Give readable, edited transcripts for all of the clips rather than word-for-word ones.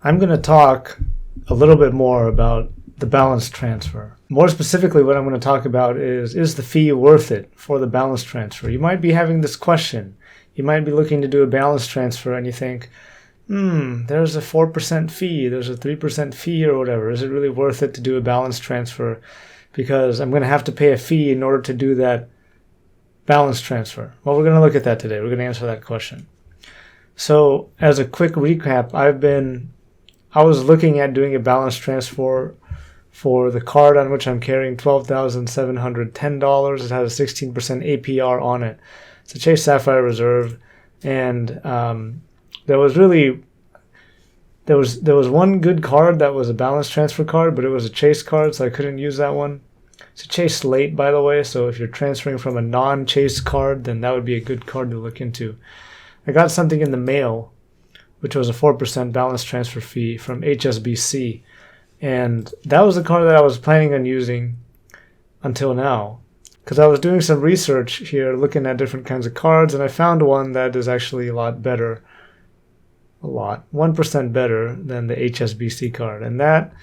I'm going to talk a little bit more about the balance transfer. More specifically, what I'm going to talk about is the fee worth it for the balance transfer? You might be having this question. You might be looking to do a balance transfer and you think, there's a 4% fee, there's a 3% fee or whatever. Is it really worth it to do a balance transfer? Because I'm going to have to pay a fee in order to do that balance transfer. Well, we're going to look at that today. We're going to answer that question. So as a quick recap, I was looking at doing a balance transfer for the card on which I'm carrying $12,710. It has a 16% APR on it. It's a Chase Sapphire Reserve, and there was one good card that was a balance transfer card, but it was a Chase card, so I couldn't use that one. It's a Chase Slate, by the way, so if you're transferring from a non-Chase card, then that would be a good card to look into. I got something in the mail, which was a 4% balance transfer fee from Hsbc, and that was the card that I was planning on using until now. Because I was doing some research here, looking at different kinds of cards, and I found one that is actually a lot better. 1% better than the Hsbc card. And that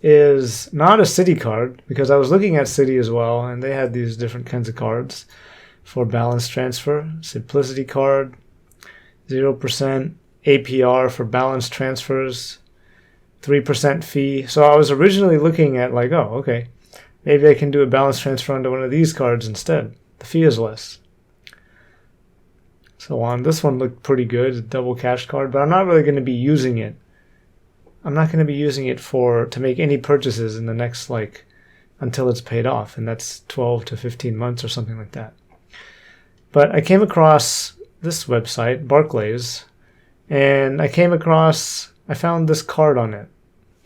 is not a Citi card, because I was looking at Citi as well, and they had these different kinds of cards for balance transfer. Simplicity card, 0% APR for balance transfers, 3% fee. So I was originally looking at like, oh, okay, maybe I can do a balance transfer onto one of these cards instead. The fee is less. So on, this one looked pretty good, a double cash card, but I'm not really going to be using it. I'm not going to be using it to make any purchases in the next, until it's paid off, and that's 12 to 15 months or something like that. But I came across this website, Barclays, and I found this card on it.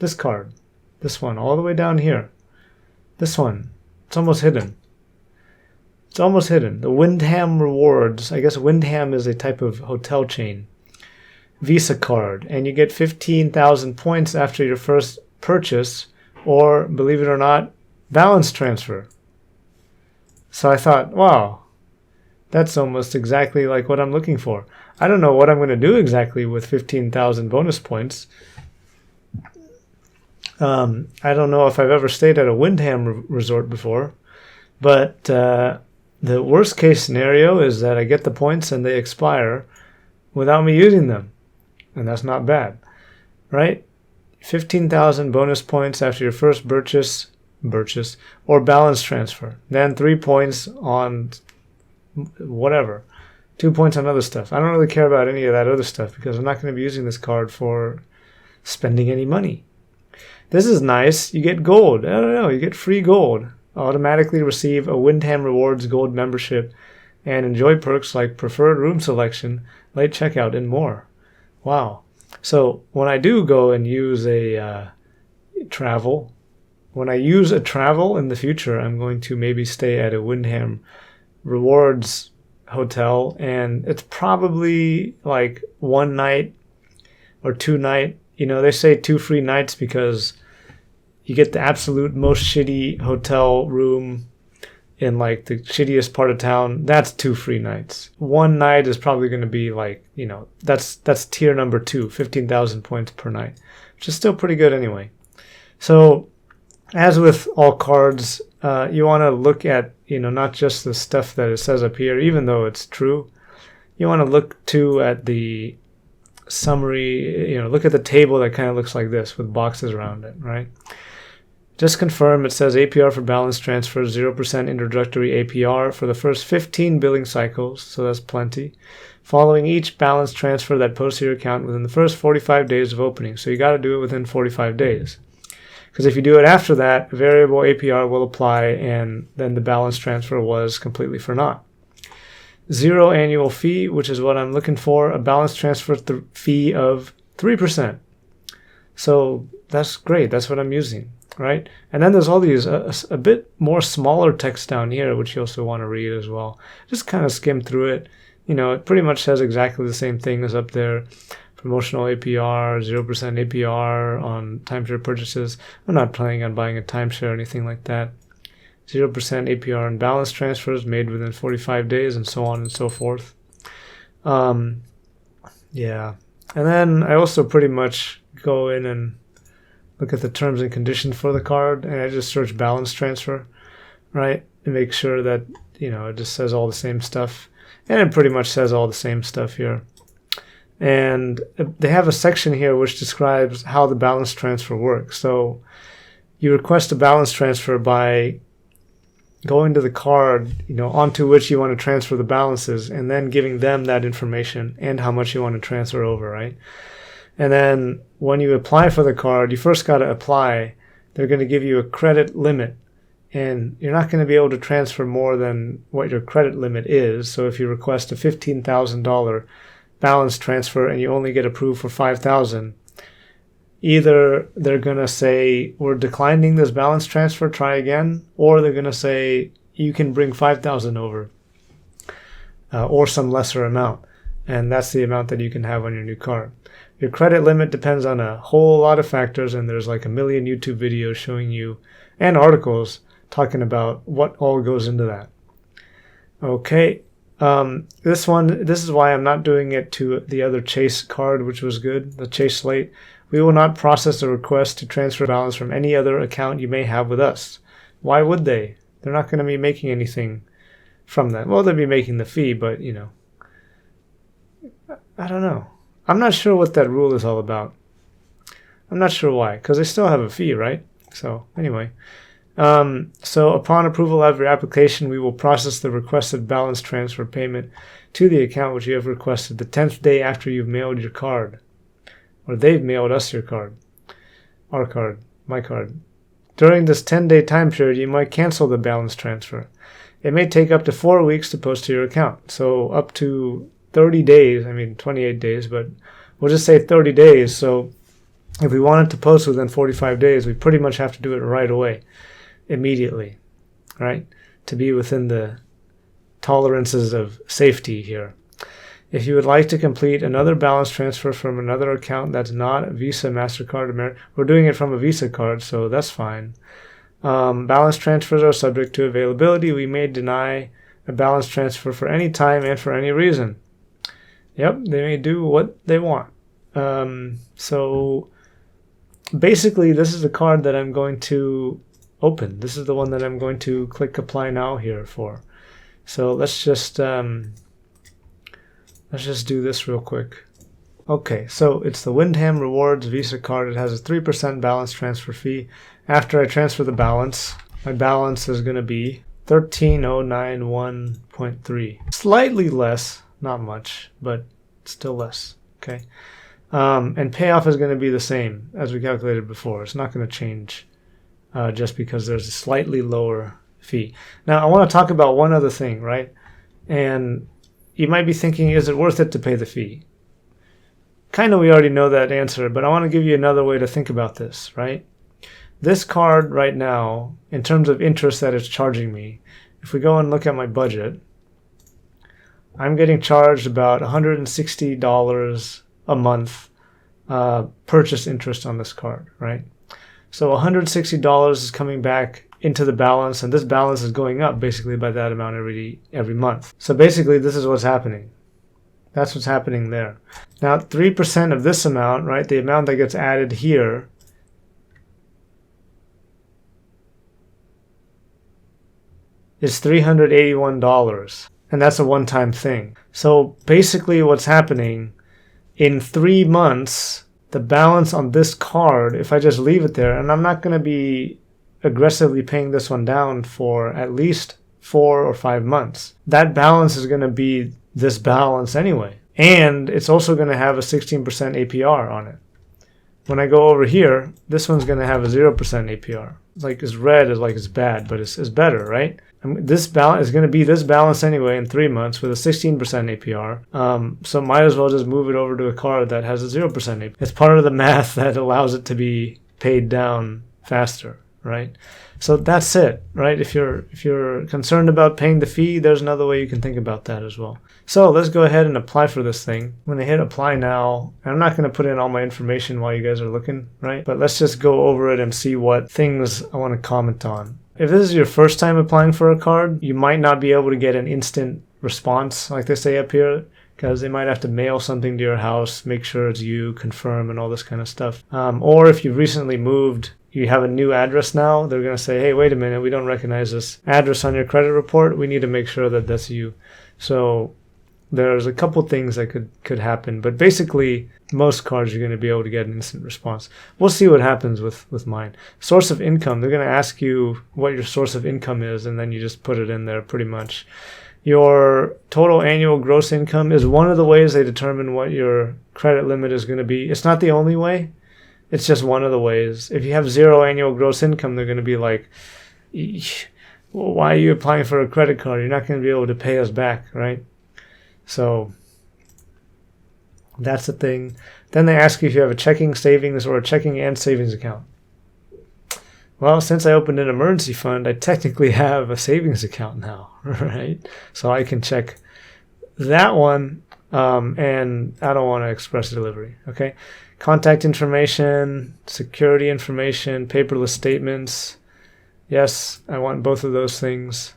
This card. This one, all the way down here. This one. It's almost hidden. The Windham Rewards. I guess Windham is a type of hotel chain. Visa card. And you get 15,000 points after your first purchase, or, believe it or not, balance transfer. So I thought, wow, that's almost exactly like what I'm looking for. I don't know what I'm going to do exactly with 15,000 bonus points. I don't know if I've ever stayed at a Windham resort before, but the worst case scenario is that I get the points and they expire without me using them, and that's not bad, right? 15,000 bonus points after your first purchase or balance transfer, then 3 points on whatever. 2 points on other stuff. I don't really care about any of that other stuff because I'm not going to be using this card for spending any money. This is nice. You get gold. I don't know. You get free gold. Automatically receive a Windham Rewards gold membership and enjoy perks like preferred room selection, late checkout, and more. Wow. So when I do go and use a travel in the future, I'm going to maybe stay at a Windham Rewards hotel, and it's probably like 1 night or 2 night. They say 2 free nights because you get the absolute most shitty hotel room in the shittiest part of town. That's 2 free nights. 1 night is probably going to be that's tier number 2, 15,000 points per night, which is still pretty good anyway. So as with all cards, you want to look at, not just the stuff that it says up here, even though it's true. You want to look too at the summary, look at the table that kind of looks like this with boxes around it, right? Just confirm it says APR for balance transfer, 0% introductory APR for the first 15 billing cycles, so that's plenty. Following each balance transfer that posts to your account within the first 45 days of opening. So you got to do it within 45 days. Because if you do it after that, variable APR will apply, and then the balance transfer was completely for naught. 0 annual fee, which is what I'm looking for, a balance transfer fee of 3%. So that's great. That's what I'm using, right? And then there's all these a bit more smaller text down here, which you also want to read as well. Just kind of skim through it. It pretty much says exactly the same thing as up there. Promotional APR, 0% APR on timeshare purchases. I'm not planning on buying a timeshare or anything like that. 0% APR on balance transfers made within 45 days, and so on and so forth. Yeah, And then I also pretty much go in and look at the terms and conditions for the card, and I just search balance transfer, right? And make sure that, it just says all the same stuff. And it pretty much says all the same stuff here. And they have a section here which describes how the balance transfer works. So you request a balance transfer by going to the card, onto which you want to transfer the balances, and then giving them that information and how much you want to transfer over, right? And then when you apply for the card, you first got to apply. They're going to give you a credit limit, and you're not going to be able to transfer more than what your credit limit is. So if you request a $15,000 balance transfer and you only get approved for $5,000, either they're going to say, we're declining this balance transfer, try again, or they're going to say, you can bring $5,000 over, or some lesser amount. And that's the amount that you can have on your new card. Your credit limit depends on a whole lot of factors, and there's like a million YouTube videos showing you, and articles talking about what all goes into that. Okay, this is why I'm not doing it to the other Chase card, which was good, the Chase Slate. We will not process a request to transfer balance from any other account you may have with us. Why would they? They're not going to be making anything from that. Well, they'll be making the fee, but, I don't know. I'm not sure what that rule is all about. I'm not sure why, because they still have a fee, right? So, anyway. So, upon approval of your application, we will process the requested balance transfer payment to the account which you have requested the 10th day after you've mailed your card. Or they've mailed us your card. Our card. My card. During this 10-day time period, you might cancel the balance transfer. It may take up to 4 weeks to post to your account. So up to 30 days, 28 days, but we'll just say 30 days. So if we wanted to post within 45 days, we pretty much have to do it right away, immediately, right? To be within the tolerances of safety here. If you would like to complete another balance transfer from another account that's not Visa, MasterCard, we're doing it from a Visa card, so that's fine. Balance transfers are subject to availability. We may deny a balance transfer for any time and for any reason. Yep, they may do what they want. So basically, this is the card that I'm going to open. This is the one that I'm going to click Apply Now here for. So let's just do this real quick. Okay, so it's the Windham Rewards Visa card. It has a 3% balance transfer fee. After I transfer the balance, my balance is going to be $13,091.3. Slightly less, not much, but still less. Okay, and payoff is going to be the same as we calculated before. It's not going to change just because there's a slightly lower fee. Now, I want to talk about one other thing, right? And you might be thinking, is it worth it to pay the fee? Kind of, we already know that answer, but I want to give you another way to think about this, right? This card right now, in terms of interest that it's charging me, if we go and look at my budget, I'm getting charged about $160 a month purchase interest on this card, right? So $160 is coming back into the balance, and this balance is going up basically by that amount every month. So basically, this is what's happening. That's what's happening there. Now, 3% of this amount, right, the amount that gets added here, is $381, and that's a one-time thing. So basically what's happening, in 3 months, the balance on this card, if I just leave it there, and I'm not going to be aggressively paying this one down for at least 4 or 5 months, that balance is going to be this balance anyway. And it's also going to have a 16% APR on it. When I go over here, this one's going to have a 0% APR. Like, it's red is like it's bad, but it's better, right? This balance is going to be this balance anyway in 3 months with a 16% APR. So might as well just move it over to a card that has a 0% APR. It's part of the math that allows it to be paid down faster, right? So that's it, right? If you're concerned about paying the fee, there's another way you can think about that as well. So let's go ahead and apply for this thing. I'm going to hit apply now. I'm not going to put in all my information while you guys are looking, right? But let's just go over it and see what things I want to comment on. If this is your first time applying for a card, you might not be able to get an instant response like they say up here. because they might have to mail something to your house, make sure it's you, confirm, and all this kind of stuff. Or if you've recently moved, you have a new address now, they're going to say, hey, wait a minute, we don't recognize this address on your credit report. We need to make sure that that's you. So there's a couple things that could happen, but basically most cards you're going to be able to get an instant response. We'll see what happens with mine. Source of income, they're going to ask you what your source of income is, and then you just put it in there pretty much. Your total annual gross income is one of the ways they determine what your credit limit is going to be. It's not the only way. It's just one of the ways. If you have zero annual gross income, they're going to be like, well, why are you applying for a credit card? You're not going to be able to pay us back, right? So that's the thing. Then they ask you if you have a checking, savings, or a checking and savings account. Well, since I opened an emergency fund, I technically have a savings account now, right? So I can check that one, and I don't want to express delivery, okay? Contact information, security information, paperless statements. Yes, I want both of those things.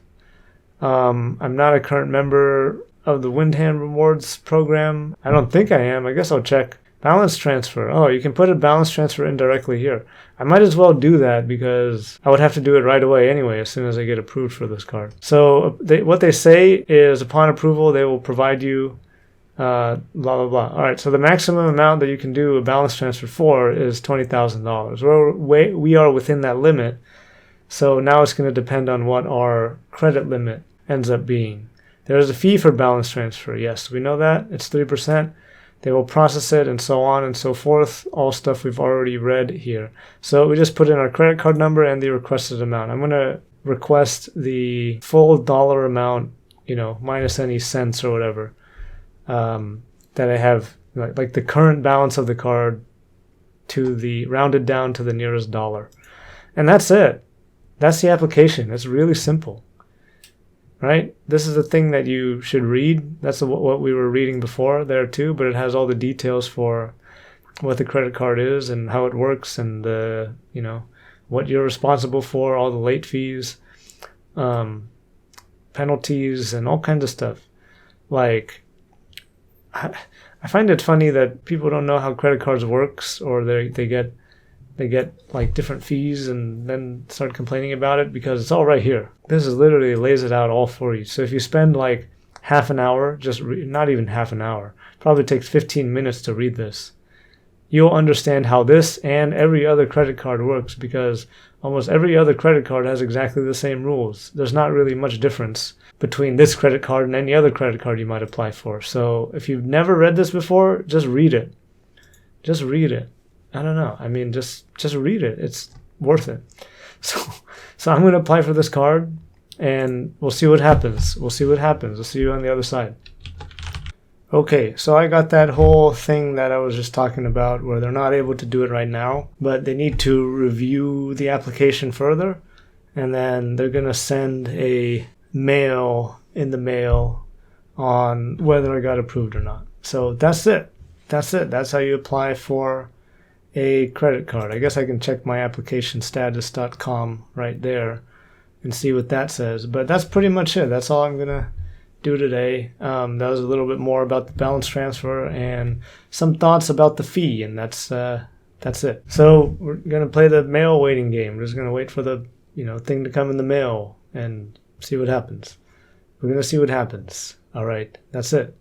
I'm not a current member of the Windham Rewards program. I don't think I am. I guess I'll check. Balance transfer. Oh, you can put a balance transfer indirectly here. I might as well do that because I would have to do it right away anyway as soon as I get approved for this card. So what they say is upon approval, they will provide you blah, blah, blah. All right, so the maximum amount that you can do a balance transfer for is $20,000. We are within that limit. So now it's going to depend on what our credit limit ends up being. There's a fee for balance transfer. Yes, we know that. It's 3%. They will process it and so on and so forth. All stuff we've already read here. So we just put in our credit card number and the requested amount. I'm going to request the full dollar amount, minus any cents or whatever, that I have, like the current balance of the card rounded down to the nearest dollar. And that's it. That's the application. It's really simple. Right? This is the thing that you should read. That's what we were reading before there too, but it has all the details for what the credit card is and how it works and what you're responsible for, all the late fees, penalties, and all kinds of stuff. Like, I find it funny that people don't know how credit cards works, or they get like different fees and then start complaining about it because it's all right here. This is literally lays it out all for you. So if you spend like half an hour, not even half an hour, probably takes 15 minutes to read this, you'll understand how this and every other credit card works, because almost every other credit card has exactly the same rules. There's not really much difference between this credit card and any other credit card you might apply for. So if you've never read this before, just read it. Just read it. I don't know. I mean, just read it. It's worth it. So I'm going to apply for this card, and we'll see what happens. We'll see you on the other side. Okay, so I got that whole thing that I was just talking about where they're not able to do it right now, but they need to review the application further, and then they're going to send a mail in the mail on whether I got approved or not. So that's it. That's how you apply for a credit card. I guess I can check my applicationstatus.com right there and see what that says. But that's pretty much it. That's all I'm going to do today. That was a little bit more about the balance transfer and some thoughts about the fee, and that's it. So we're going to play the mail waiting game. We're just going to wait for the thing to come in the mail and see what happens. We're going to see what happens. All right. That's it.